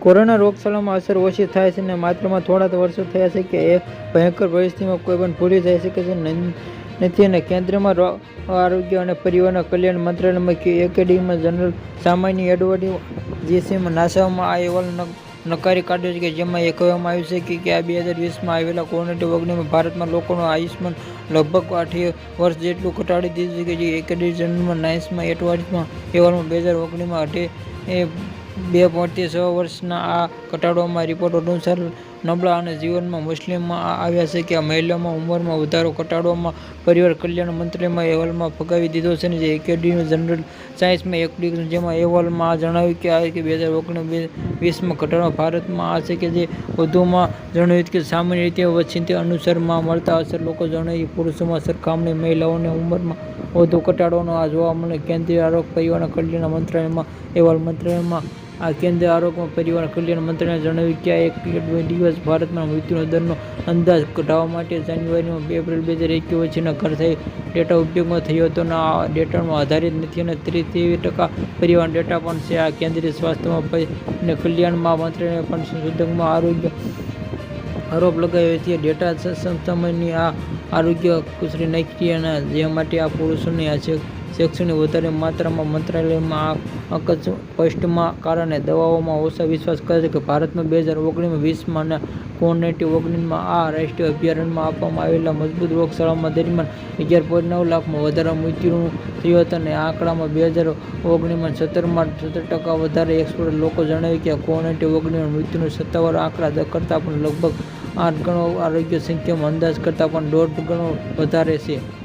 Corona રોગચાળામાં અસર ઓછી થાય છે અને માત્રમાં થોડા વર્ષો થયા છે કે એ ભયંકર પરિસ્થિતિમાં કોઈ પણ ભૂલી જઈ શકે છે નથી અને કેન્દ્રમાં આરોગ્ય અને પરિવારના કલ્યાણ મંત્રાલયમાં એકેડેમી જનરલ સામાન્ય એડવર્ડ જીસીમાં નાસામાં આ અહેવાલ નકારી કાઢ્યો છે કે જેમાં એ કહેવામાં આવ્યું છે કે આ 2020માં આવેલા કોરોના વગણીમાં ભારતમાં લોકોનું આયુષ્માન લગભગ 8 વર્ષ જેટલું ઘટાડી દીધું છે. જે એકેડેમી જનરલ નાસામાં એડવાઇઝમાં અહેવાલમાં 2019માં 2.6 વર્ષના આ ઘટાડોમાં રિપોર્ટ અનુસાર નબળા અને જીવનમાં મુશ્કેલીમાં આવ્યા છે કે મહિલાઓમાં ઉંમરમાં વધારો ઘટાડવામાં પરિવાર કલ્યાણ મંત્રાલયમાં અહેવાલમાં ફગાવી દીધો છે. જે એકેડેમી જનરલ સાયન્સમાં એપ્લિકેશન જેમાં અહેવાલમાં જણાવ્યું કે 2019-20માં ઘટાડો ભારતમાં આ છે કે જે વધુમાં જણાવ્યું કે સામાન્ય રીતે ઓચિંતી અનુસારમાં મળતા અસર લોકો જણાવ્યું પુરુષોમાં સરખામણી મહિલાઓની ઉંમરમાં વધુ ઘટાડોનો આ જોવા મળે. કેન્દ્રીય આરોગ્ય પરિવાર કલ્યાણ મંત્રાલયમાં અહેવાલ મંત્રાલયમાં કેન્દ્રીય આરોગ્ય પરિવાર કલ્યાણ મંત્રાલયે જણાવ્યું કે આ એક દિવસ ભારતમાં મૃત્યુના દરનો અંદાજ કાઢવા માટે જાન્યુઆરી એપ્રિલ 2021 વચ્ચેના ઘટાડેલા ડેટા ઉપયોગમાં થયો હતો અને આ ડેટામાં આધારિત નથી અને 30% પરિવાર ડેટા પણ છે. આ કેન્દ્રીય સ્વાસ્થ્ય અને કલ્યાણ મંત્રાલયે પણ સંશોધનમાં આરોપ લગાવ્યો છે. ડેટા સંસ્થાની આ આરોગ્ય કુશળી નાખી અને જે માટે આ પુરુષોની આ શૈક્ષણિક વધારે માત્રામાં મંત્રાલયમાં આ સ્પષ્ટમાં કારણે દવાઓમાં ઓછા વિશ્વાસ કરે છે કે ભારતમાં 2019-20માં અને COVID-19માં આ રાષ્ટ્રીય અભિયાનમાં આપવામાં આવેલા મજબૂત રોગચાળા દરમિયાન 11.9 લાખમાં વધારે મૃત્યુ થયો હતો અને આ આંકડામાં 2019માં 17% વધારે એક્સપર્ટ લોકો જણાવ્યું કે COVID-19 મૃત્યુનું સત્તાવાર આંકડા કરતાં પણ લગભગ 8 ગણો આરોગ્ય સંખ્યામાં અંદાજ કરતાં પણ 1.5 ગણો વધારે છે.